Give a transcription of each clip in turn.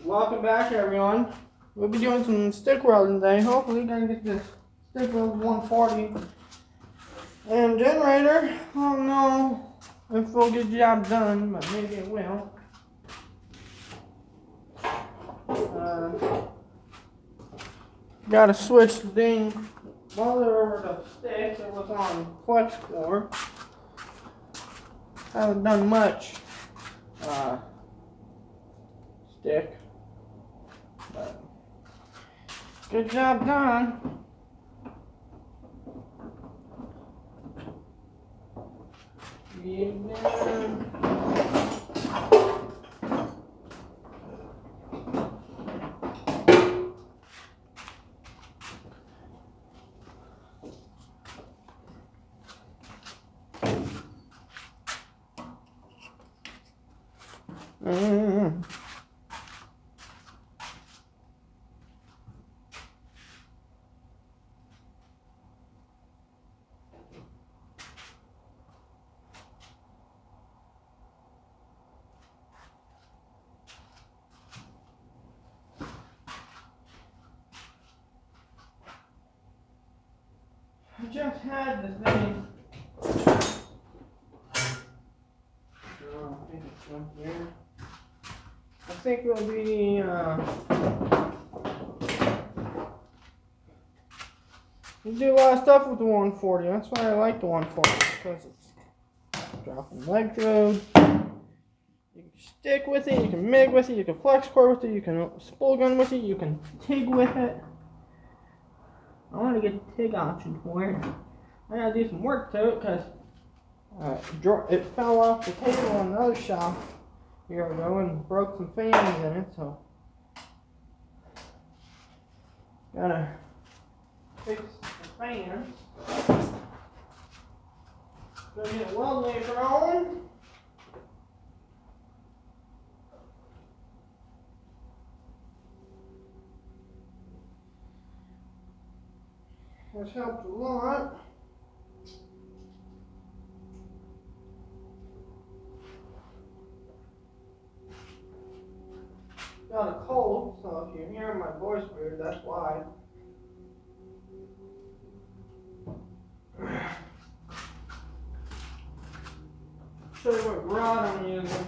Welcome back, everyone. We'll be doing some stick welding today. Hopefully, gonna get this stick weld 140 and generator. I don't know if we'll get the job done, but maybe it will. Gotta switch the dang welder over to sticks. It was on flex core. Haven't done much stick, but good job done. I just had this thing. Oh, I think it's one here. I think it'll be you do a lot of stuff with the 140. That's why I like the 140, because it's dropping electrode. You can stick with it, you can MIG with it, you can flex core with it, you can spool gun with it, you can TIG with it. I want to get the TIG option for it. I gotta do some work to it because it fell off the table in another shop a year ago and broke some fans in it, so gotta fix the fans. Gonna get a weld laser on. That's helped a lot. Got a cold, so if you're hearing my voice weird, that's why. Show you what rod I'm using.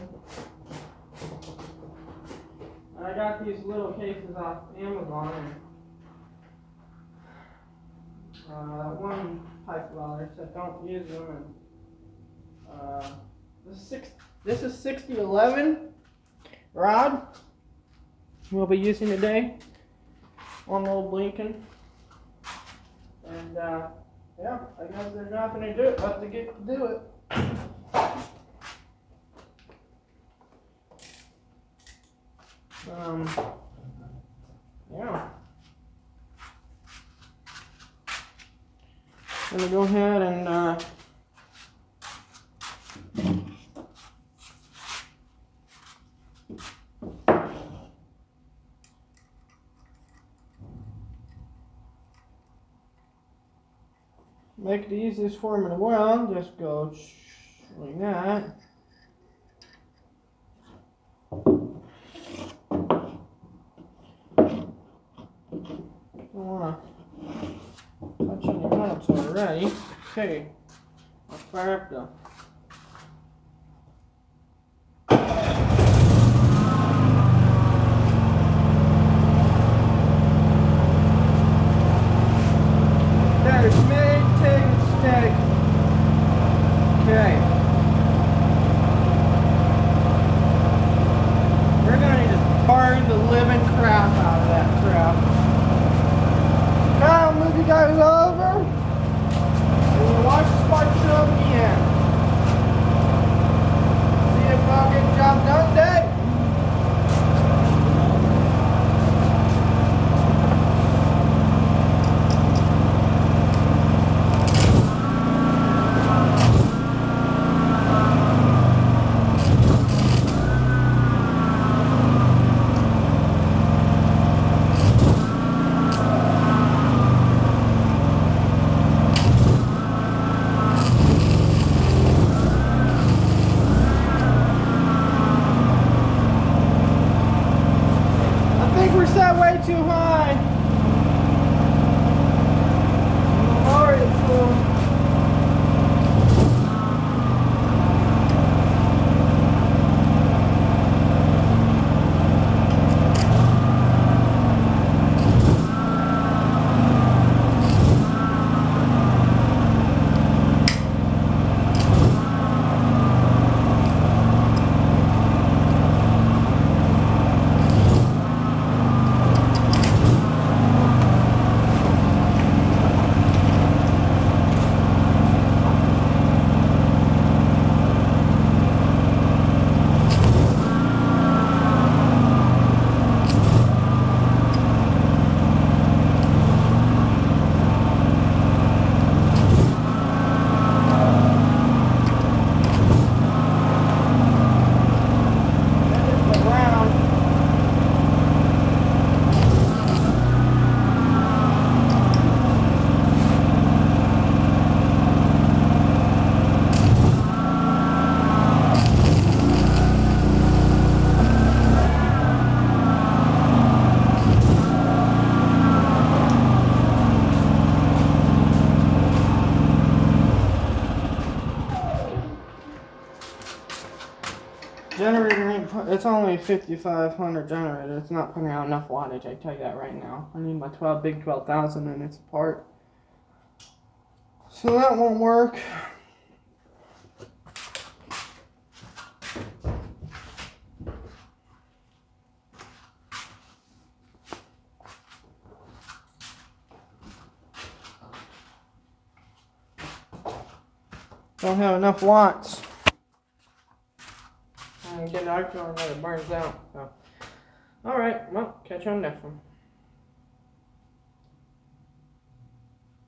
I got these little cases off Amazon. One pipe welder said don't use them. And this is 6011 rod we'll be using today on old Lincoln. And yeah, I guess they're not going to do it, but they get to do it. Yeah. I'm going to go ahead and make it the easiest for me to weld. Just go like that. Don't want to touch any knobs already. Okay, I'll fire up the that is MIG, TIG, and stick. Okay. We're going to just burn the living crap out of that crap. I'll move you guys over and we'll watch the spark show at the end. See if I'll get the job done today. way too high. Lower it slow. Generator ain't, it's only 5,500 generator. It's not putting out enough wattage, I tell you that right now. I need my big 12,000 and it's apart. So that won't work. Don't have enough watts. And get an arc that it burns out. So. Alright, well, catch you on the next one.